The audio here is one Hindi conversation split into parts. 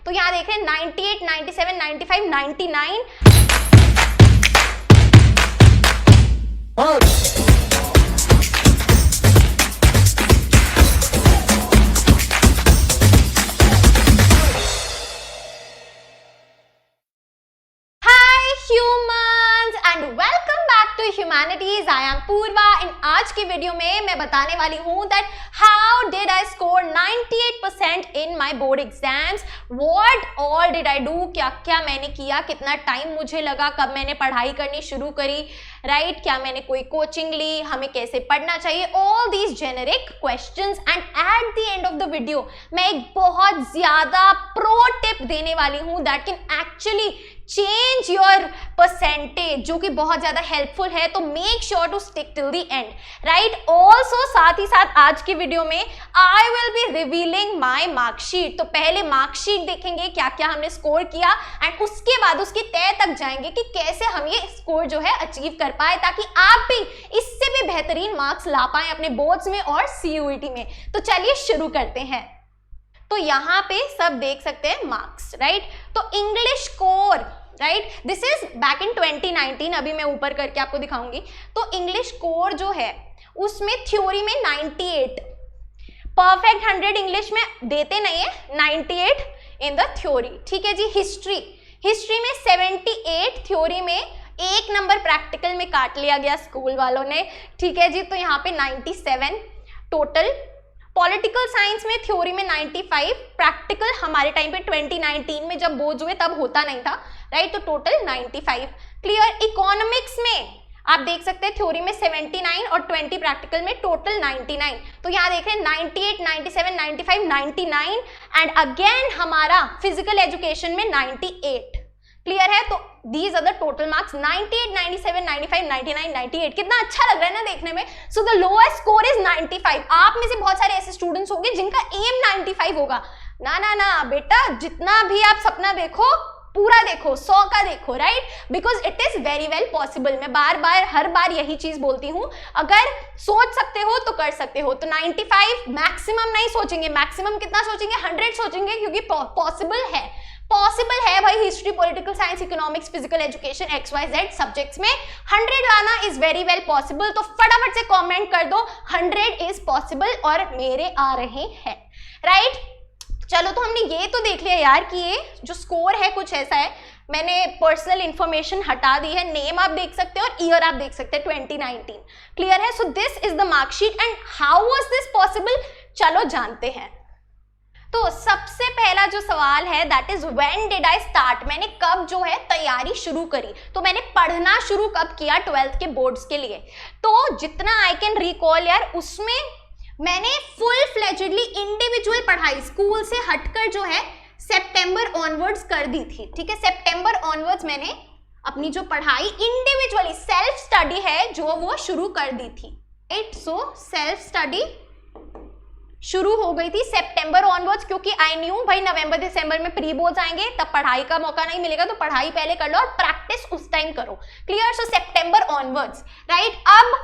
तो यहाँ देख रहे हैं 98, 97, 95, 99। ह्यूमैनिटीज, आई एम पूर्वा। इन आज की वीडियो में मैं बताने वाली हूं that how did I score 98% in my board exams, what all did I do, क्या क्या मैंने किया, कितना टाइम मुझे लगा, कब मैंने पढ़ाई करनी शुरू करी, राइट, क्या मैंने कोई कोचिंग ली, हमें कैसे पढ़ना चाहिए, all these generic questions. And at the end of the video मैं एक बहुत ज्यादा प्रो टिप देने वाली हूं that can actually change your percentage, जो कि बहुत ज्यादा हेल्पफुल है। तो make sure to stick till the end, right. Also साथ ही साथ आज की वीडियो में I will be revealing my marksheet. तो पहले मार्कशीट देखेंगे क्या क्या हमने स्कोर किया, एंड उसके बाद उसकी तय तक जाएंगे कि कैसे हम ये स्कोर जो है अचीव कर पाए, ताकि आप भी इससे भी बेहतरीन मार्क्स ला पाए अपने बोर्ड्स में और CUET में। तो चलिए शुरू करते हैं। तो यहाँ पे सब देख सकते हैं मार्क्स, राइट। तो English core, right, this is back in 2019, अभी मैं ऊपर करके आपको दिखाऊंगी। तो इंग्लिश कोर जो है उसमें थ्योरी में 98, परफेक्ट 100 इंग्लिश में देते नहीं है, 98 इन द थ्योरी, ठीक है जी। हिस्ट्री में 78, थ्योरी में 1 नंबर प्रैक्टिकल में काट लिया गया स्कूल वालों ने, ठीक है जी। तो यहाँ पे 97 टोटल। पॉलिटिकल साइंस में थ्योरी में 95, प्रैक्टिकल हमारे टाइम पे 2019 में जब बोर्ड हुए तब होता नहीं था, राइट, तो टोटल 95। क्लियर। इकोनॉमिक्स में आप देख सकते हैं थ्योरी में 79 और 20 प्रैक्टिकल में, टोटल 99। तो यहाँ देख रहे हैं 98, 97, 95, 99 एंड अगेन हमारा फिजिकल एजुकेशन में 98। क्लियर है। तो these are the total marks 98, 97, 95, 99, 98। कितना अच्छा लग रहा है ना देखने में। So the lowest score is 95। आप में से बहुत सारे ऐसे स्टूडेंट्स होंगे जिनका एम 95 होगा। ना ना ना बेटा, जितना भी आप सपना देखो पूरा देखो, 100 का देखो, right, because it is very well possible. मैं बार बार हर बार यही चीज बोलती हूँ, अगर सोच सकते हो तो कर सकते हो। तो 95 मैक्सिमम नहीं सोचेंगे, मैक्सिमम कितना सोचेंगे, 100 सोचेंगे, क्योंकि पॉसिबल है भाई। History, political science, economics, physical education, XYZ subjects में 100 लाना इज वेरी वेल पॉसिबल। तो फटाफट से कमेंट कर दो 100 इज पॉसिबल, और मेरे आ रहे हैं, राइट। चलो, तो हमने ये तो देख लिया यार कि ये जो स्कोर है कुछ ऐसा है। मैंने पर्सनल इंफॉर्मेशन हटा दी है, नेम आप देख सकते हैं और ईयर आप देख सकते हैं 2019। क्लियर है। सो this is the marksheet and how was this possible, चलो जानते हैं। तो सबसे पहला जो सवाल है that is when did I start, मैंने कब जो है तैयारी शुरू करी। तो मैंने पढ़ना शुरू कब किया 12th के बोर्ड्स के लिए। तो जितना आई कैन रिकॉल यार, उसमें मैंने फुल फ्लेजेडली इंडिविजुअल पढ़ाई स्कूल से हटकर जो है सितंबर ऑनवर्ड्स कर दी थी, ठीक है। सितंबर ऑनवर्ड्स मैंने अपनी जो पढ़ाई इंडिविजुअली सेल्फ स्टडी है जो वो शुरू कर दी थी, राइट। सो सेल्फ स्टडी शुरू हो गई थी सितंबर ऑनवर्ड्स, क्योंकि आई न्यू भाई नवंबर दिसंबर में प्री बोर्ड्स आएंगे, तब पढ़ाई का मौका नहीं मिलेगा, तो पढ़ाई पहले कर लो और प्रैक्टिस उस टाइम करो। क्लियर। सो सितंबर ऑनवर्ड्स, राइट। अब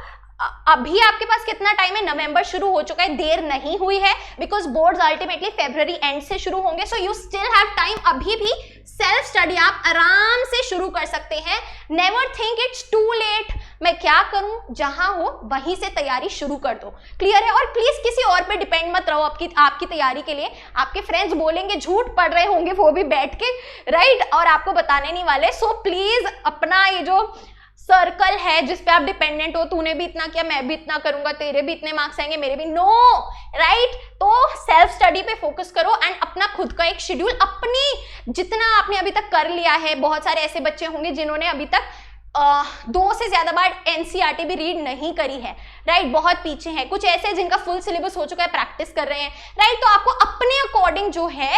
अभी आपके पास कितना टाइम है, नवंबर शुरू हो चुका है, देर नहीं हुई है, because boards ultimately February and से शुरू होंगे। So you still have time, अभी भी सेल्फ स्टडी आप आराम से शुरू कर सकते हैं। Never think it's too late, मैं क्या करूं, जहां हो वहीं से तैयारी शुरू कर दो। क्लियर है। और प्लीज किसी और पे डिपेंड मत रहो आपकी तैयारी के लिए। आपके फ्रेंड्स बोलेंगे झूठ पढ़ रहे होंगे वो भी बैठ के, राइट, और आपको बताने नहीं वाले। सो प्लीज अपना ये जो सर्कल है जिस पे आप डिपेंडेंट हो, तूने भी इतना किया मैं भी इतना करूंगा, तेरे भी इतने मार्क्स आएंगे मेरे भी, नो, राइट। तो सेल्फ स्टडी पे फोकस करो एंड अपना खुद का एक शेड्यूल, अपनी जितना आपने अभी तक कर लिया है। बहुत सारे ऐसे बच्चे होंगे जिन्होंने अभी तक 2 से ज्यादा बार NCERT भी रीड नहीं करी है, राइट, बहुत पीछे हैं। कुछ ऐसे जिनका फुल सिलेबस हो चुका है, प्रैक्टिस कर रहे हैं, राइट। तो आपको अपने अकॉर्डिंग जो है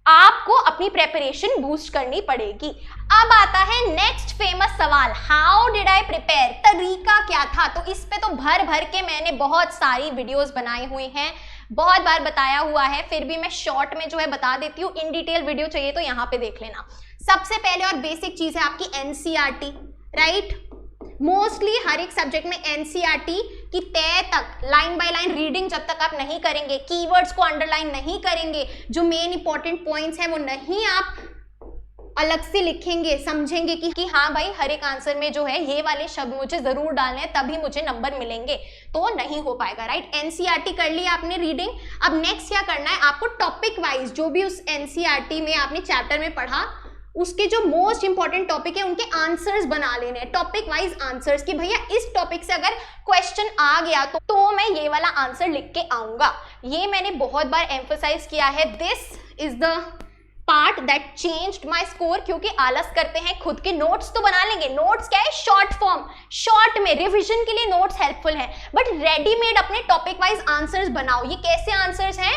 आपको अपनी प्रेपरेशन बूस्ट करनी पड़ेगी। अब आता है नेक्स्ट फेमस सवाल, हाउ डिड आई प्रिपेयर, तरीका क्या था। तो इस पे तो भर भर के मैंने बहुत सारी वीडियोस बनाई हुई हैं, बहुत बार बताया हुआ है, फिर भी मैं शॉर्ट में जो है बता देती हूँ। इन डिटेल वीडियो चाहिए तो यहाँ पे देख लेना। सबसे पहले और बेसिक चीज है आपकी NCERT, राइट। मोस्टली हर एक सब्जेक्ट में एनसीईआरटी की तय तक लाइन बाय लाइन रीडिंग जब तक आप नहीं करेंगे, कीवर्ड्स को अंडरलाइन नहीं करेंगे, जो मेन इंपॉर्टेंट पॉइंट्स हैं वो नहीं आप अलग से लिखेंगे, समझेंगे कि हाँ भाई हर एक आंसर में जो है ये वाले शब्द मुझे जरूर डालने हैं तभी मुझे नंबर मिलेंगे, तो नहीं हो पाएगा, राइट। एनसीईआरटी कर लिया आपने रीडिंग। अब नेक्स्ट क्या करना है, आपको टॉपिक वाइज जो भी उस एनसीईआरटी में आपने चैप्टर में पढ़ा उसके जो मोस्ट इंपॉर्टेंट टॉपिक है उनके आंसर्स बना लेने हैं, टॉपिक वाइज आंसर्स, कि भैया इस टॉपिक से अगर क्वेश्चन आ गया तो मैं ये वाला आंसर लिख के आऊंगा। ये मैंने बहुत बार एम्फसाइज किया है, this is the part that changed my score, क्योंकि आलस करते हैं, खुद के नोट्स तो बना लेंगे, नोट्स क्या है, शॉर्ट फॉर्म, शॉर्ट में रिवीजन के लिए नोट्स हेल्पफुल है, बट रेडीमेड अपने टॉपिक वाइज आंसर्स बनाओ। ये कैसे आंसर्स हैं,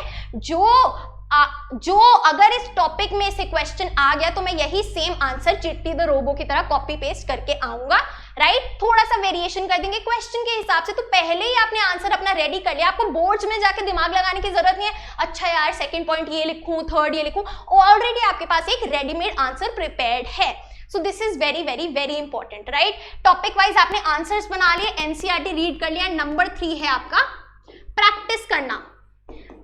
जो अगर इस टॉपिक में से क्वेश्चन आ गया तो मैं यही सेम आंसर चिट्टी द रोबो की तरह कॉपी पेस्ट करके आऊंगा, राइट। थोड़ा सा वेरिएशन कर देंगे क्वेश्चन के हिसाब से, तो पहले ही आपने आंसर अपना रेडी कर लिया, आपको बोर्ड्स में जाके दिमाग लगाने की जरूरत नहीं है, अच्छा यार सेकंड पॉइंट ये लिखूं, थर्ड ये लिखूं, ऑलरेडी आपके पास एक रेडीमेड आंसर प्रिपेयर्ड है। सो this is very very very important, right. Topic wise आपने आंसर्स बना लिए, एनसीईआरटी रीड कर लिया। नंबर 3 है आपका प्रैक्टिस करना।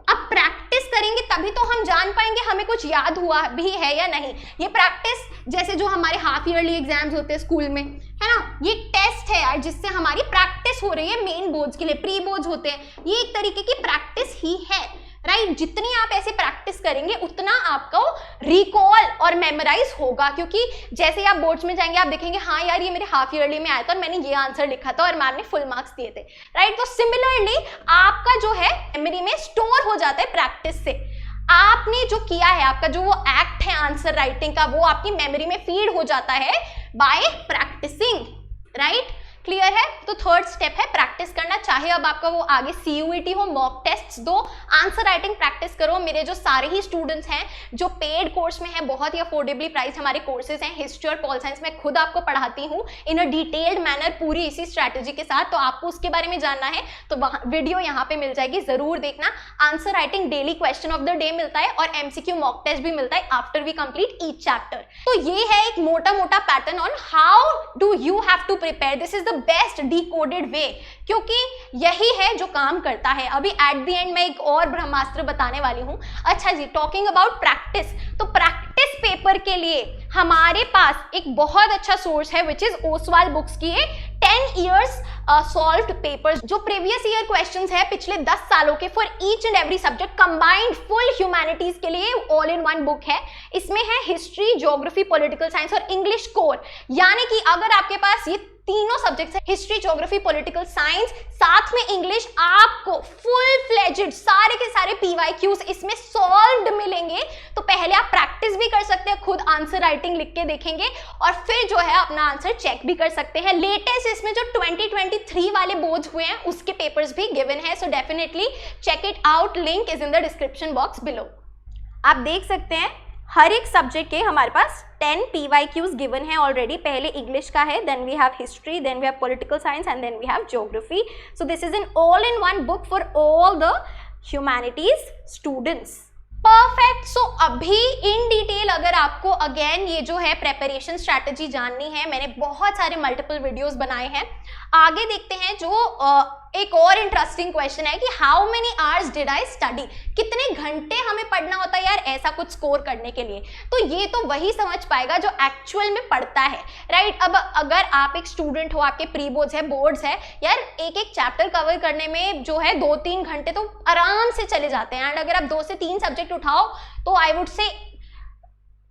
अब प्रैक्टिस करेंगे तभी तो हम जान पाएंगे हमें कुछ याद हुआ भी है या नहीं। ये प्रैक्टिस जैसे जो हमारे हाफ ईयरली एग्जाम्स होते हैं स्कूल में, है ना, ये टेस्ट है यार जिससे हमारी प्रैक्टिस हो रही है मेन बोर्ड्स के लिए, प्री बोर्ड्स होते हैं, ये एक तरीके की प्रैक्टिस ही है, राइट। जितनी आप ऐसे प्रैक्टिस करेंगे उतना आपको रिकॉल और मेमोराइज होगा, क्योंकि जैसे आप बोर्ड्स में जाएंगे आप देखेंगे हाँ यार ये मेरे हाफ ईयरली में आया था और मैंने ये आंसर लिखा था और मैम ने फुल मार्क्स दिए थे, राइट। तो सिमिलरली आपका जो है मेमोरी में स्टोर हो जाता है प्रैक्टिस से। आपने जो किया है, आपका जो वो एक्ट है आंसर राइटिंग का, वो आपकी मेमोरी में फीड हो जाता है बाय प्रैक्टिसिंग, राइट। क्लियर है। तो थर्ड स्टेप है प्रैक्टिस करना, चाहे अब आपका वो आगे सीयूईटी हो, मॉक टेस्ट दो, आंसर राइटिंग प्रैक्टिस करो। मेरे जो सारे ही स्टूडेंट्स हैं जो पेड कोर्स में है, बहुत ही अफोर्डेबली प्राइस हमारे कोर्सेज हैं, हिस्ट्री और पॉल साइंस में खुद आपको पढ़ाती हूँ इन अ डिटेल्ड मैनर, पूरी इसी स्ट्रैटेजी के साथ। तो आपको उसके बारे में जानना है तो वीडियो यहाँ पे मिल जाएगी, जरूर देखना। Answer writing daily question of the day मिलता है और एमसीक्यू मॉक टेस्ट भी मिलता है after we complete each chapter. तो ये है एक मोटा मोटा pattern on how do you have to prepare. This is the best decoded way, क्योंकि यही है जो काम करता है। अभी एट द एंड मैं एक और ब्रह्मास्त्र बताने वाली हूं। अच्छा जी, टॉकिंग अबाउट प्रैक्टिस, तो प्रैक्टिस पेपर के लिए हमारे पास एक बहुत अच्छा सोर्स है विच इज ओसवाल बुक्स की 10 years सॉल्व्ड पेपर्स, जो प्रीवियस ईयर क्वेश्चंस है पिछले 10 सालों के for each and every subject, combined full humanities के लिए ऑल इन वन बुक है। इसमें है हिस्ट्री, ज्योग्राफी, पॉलिटिकल साइंस और इंग्लिश कोर। यानी कि अगर आपके पास ये तीनों सब्जेक्ट्स है, हिस्ट्री, ज्योग्राफी, पॉलिटिकल साइंस, साथ में इंग्लिश, आपको फुल फ्लेजेड सारे के सारे पीवाईक्यूज इसमें सॉल्व्ड मिलेंगे। तो पहले आप प्रैक्टिस भी कर सकते हैं, खुद आंसर राइटिंग लिख के देखेंगे और फिर जो है अपना आंसर चेक भी कर सकते हैं। लेटेस्ट इसमें जो 2023 वाले बोर्ड्स हुए हैं उसके पेपर्स भी गिवन है, so definitely check it out, link is in the description box below. आप देख सकते हैं हर एक सब्जेक्ट के हमारे पास 10 PYQs गिवन है ऑलरेडी। पहले इंग्लिश का है, then we have history, then we have political science and then we have geography. So this is an all in one book for all the humanities students. Perfect. So अभी इन डिटेल अगर आपको अगेन ये जो है प्रेपरेशन स्ट्रैटेजी जाननी है, मैंने बहुत सारे मल्टीपल वीडियोस बनाए हैं। आगे देखते हैं जो एक और इंटरेस्टिंग क्वेश्चन है कि how many hours did I study, कितने घंटे हमें पढ़ना होता है यार ऐसा कुछ स्कोर करने के लिए। तो ये तो वही समझ पाएगा जो एक्चुअल में पढ़ता है, राइट। अब अगर आप एक स्टूडेंट हो, आपके प्री बोर्ड्स है, बोर्ड्स है, यार एक एक चैप्टर कवर करने में जो है 2-3 घंटे तो आराम से चले जाते हैं। एंड अगर आप 2 से 3 सब्जेक्ट उठाओ तो आई वुड से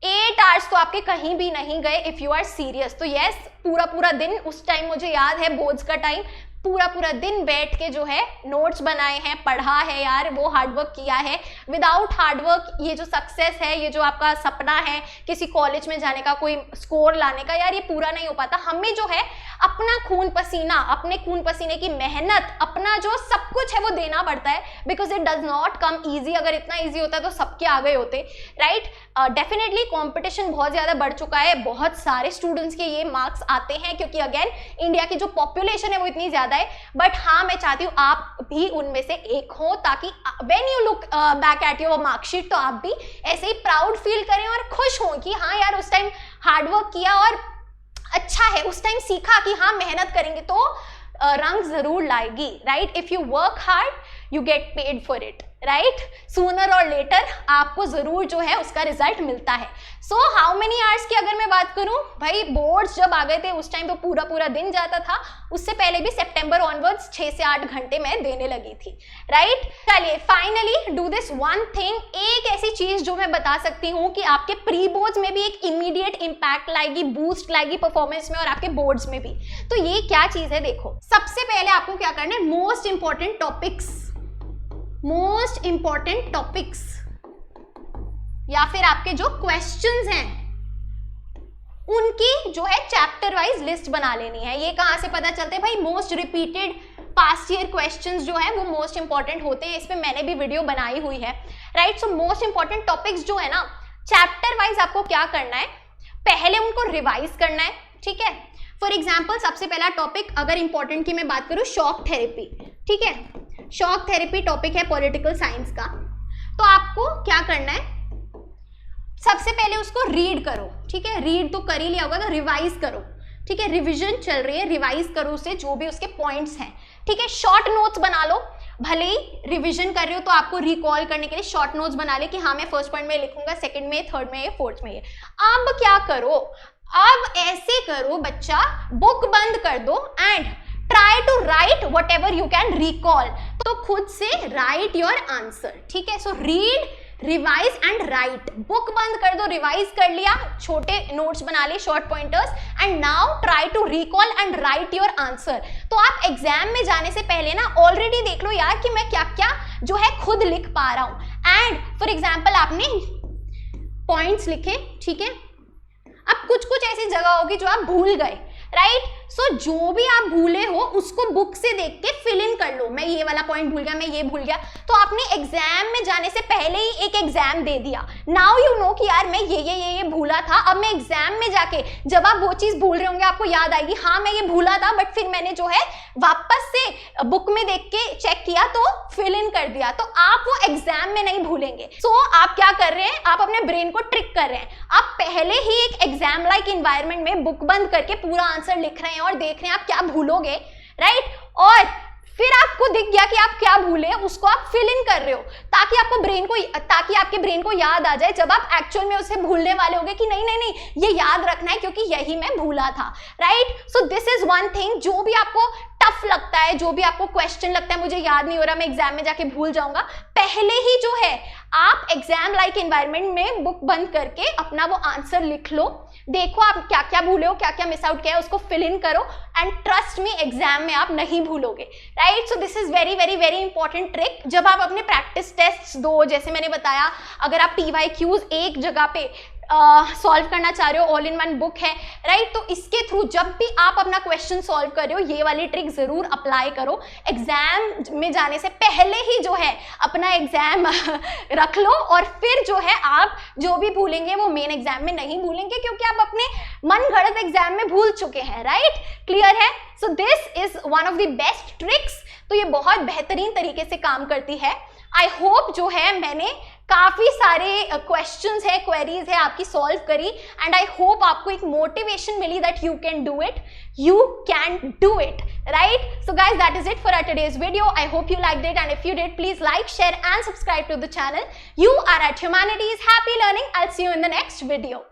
8 आवर्स तो आपके कहीं भी नहीं गए इफ यू आर सीरियस। तो यस, पूरा दिन, उस टाइम मुझे याद है बोर्ड्स का टाइम, पूरा दिन बैठ के जो है नोट्स बनाए हैं, पढ़ा है यार, वो हार्डवर्क किया है। विदाउट हार्डवर्क ये जो सक्सेस है, ये जो आपका सपना है किसी कॉलेज में जाने का, कोई स्कोर लाने का, यार ये पूरा नहीं हो पाता। हमें जो है अपना खून पसीना, अपने खून पसीने की मेहनत, अपना जो सब कुछ है वो देना पड़ता है, because it does not come easy. अगर इतना ईजी होता तो सबके आ गए होते, राइट। डेफिनेटली कॉम्पिटिशन बहुत ज्यादा बढ़ चुका है, बहुत सारे स्टूडेंट्स के ये मार्क्स आते हैं क्योंकि अगेन इंडिया की जो पॉपुलेशन है वो इतनी ज्यादा है। बट हाँ, मैं चाहती हूँ आप भी उनमें से एक हो, ताकि when you look back at your marksheet तो आप भी ऐसे ही प्राउड फील करें और खुश हों कि हाँ यार उस टाइम हार्डवर्क किया और अच्छा है, उस टाइम सीखा कि हाँ मेहनत करेंगे तो रंग जरूर लाएगी, right? If you work hard you get paid for it, right? Sooner और लेटर आपको जरूर जो है उसका रिजल्ट मिलता है। सो हाउ मेनी आवर्स की अगर मैं बात करूं, भाई बोर्ड्स जब आ गए थे उस टाइम तो पूरा पूरा दिन जाता था, उससे पहले भी सितंबर ऑनवर्ड्स 6 से 8 घंटे मैं देने लगी थी, राइट? चलिए finally do this one thing, एक ऐसी चीज जो मैं बता सकती हूँ कि आपके प्री बोर्ड्स में भी एक इमीडिएट इंपैक्ट लाएगी, बूस्ट लाएगी परफॉर्मेंस में और आपके बोर्ड्स में भी। तो ये क्या चीज है, देखो सबसे पहले आपको क्या करना है, मोस्ट इंपॉर्टेंट टॉपिक्स या फिर आपके जो क्वेश्चंस हैं उनकी जो है चैप्टर वाइज लिस्ट बना लेनी है। ये कहां से पता चलते हैं भाई, most repeated past year questions जो है वो मोस्ट इंपॉर्टेंट होते हैं, इस पे मैंने भी वीडियो बनाई हुई है, right? So most important topics जो है ना, चैप्टर वाइज आपको क्या करना है, पहले उनको रिवाइज करना है, ठीक है? फॉर एग्जाम्पल सबसे पहला टॉपिक अगर इंपॉर्टेंट की मैं बात करूं, शॉक थेरेपी, ठीक है? शॉक थेरेपी टॉपिक है पॉलिटिकल साइंस का। तो आपको क्या करना है, सबसे पहले उसको रीड करो, ठीक है? रीड तो कर ही लिया होगा, तो रिवाइज करो, ठीक है? रिवीजन चल रही है, रिवाइज करो उसे, जो भी उसके पॉइंट्स हैं, ठीक है? शॉर्ट नोट्स बना लो, भले ही रिवीजन कर रहे हो तो आपको रिकॉल करने के लिए शॉर्ट नोट्स बना ले कि हाँ मैं फर्स्ट पॉइंट में लिखूंगा, सेकंड में, थर्ड में, फोर्थ में। अब क्या करो, अब ऐसे करो बच्चा, बुक बंद कर दो and try to write whatever you can recall. तो खुद से राइट योर आंसर, ठीक है? So read, revise and write, book बंद कर दो, रिवाइज कर लिया, छोटे नोट्स बना लिए, short pointers, and now try to recall and write your answer. तो आप एग्जाम में जाने से पहले ना ऑलरेडी देख लो यार कि मैं क्या क्या जो है खुद लिख पा रहा हूं। एंड फॉर एग्जाम्पल आपने पॉइंट्स लिखे, ठीक है? अब कुछ कुछ ऐसी जगह होगी जो आप भूल गए, राइट? सो जो भी आप भूले हो उसको बुक से देख के फिल इन कर लो, मैं ये वाला पॉइंट भूल गया, मैं ये भूल गया। तो आपने एग्जाम में जाने से पहले ही एक एग्जाम दे दिया, नाउ यू नो कि यार मैं ये भूला था। अब मैं एग्जाम में जाके जब आप वो चीज भूल रहे होंगे आपको याद आएगी, हाँ मैं ये भूला था, बट फिर मैंने जो है वापस से बुक में देख के चेक किया तो फिल इन कर दिया। तो आप वो एग्जाम में नहीं भूलेंगे। सो आप क्या कर रहे हैं, आप अपने ब्रेन को ट्रिक कर रहे हैं, आप पहले ही एक एग्जाम लाइक इन्वायरमेंट में बुक बंद करके पूरा आंसर लिख रहे हैं और देख रहे हैं आप क्या भूलोगे, राइट? और फिर आपको दिख गया कि आप क्या भूले, उसको आप फिल इन कर रहे हो ताकि आपके ब्रेन को याद आ जाए जब आप एक्चुअल में उसे भूलने वाले होंगे कि नहीं ये याद रखना है क्योंकि यही मैं भूला था, right? So this is one thing, जो भी आपको टफ लगता है, जो भी आपको क्वेश्चन लगता है मुझे याद नहीं हो रहा, मैं एग्जाम में जाके भूल जाऊंगा, पहले ही जो है आप एग्जाम लाइक एनवायरनमेंट में बुक बंद करके अपना वो आंसर लिख लो, देखो आप क्या क्या भूले हो, क्या क्या मिस आउट किया है, उसको फिल इन करो एंड ट्रस्ट मी एग्जाम में आप नहीं भूलोगे, right? So this is very very very important trick. जब आप अपने प्रैक्टिस टेस्ट दो, जैसे मैंने बताया, अगर आप PYQs एक जगह पे सॉल्व करना चाह रहे हो, ऑल इन वन बुक है, राइट? तो इसके थ्रू जब भी आप अपना क्वेश्चन सॉल्व कर रहे हो ये वाली ट्रिक जरूर अप्लाई करो। एग्जाम में जाने से पहले ही जो है अपना एग्जाम रख लो और फिर जो है आप जो भी भूलेंगे वो मेन एग्जाम में नहीं भूलेंगे क्योंकि आप अपने मन घड़त एग्जाम में भूल चुके हैं, राइट? क्लियर है? सो this is one of the best tricks. तो ये बहुत बेहतरीन तरीके से काम करती है। आई होप जो है मैंने काफी सारे क्वेश्चंस है, क्वेरीज है आपकी सॉल्व करी एंड आई होप आपको एक मोटिवेशन मिली that you can do it, right? So guys that is it for our today's video. I hope you liked it and if you did please like, share and subscribe to the channel. You are at Humanities. Happy learning. I'll see you in the next video.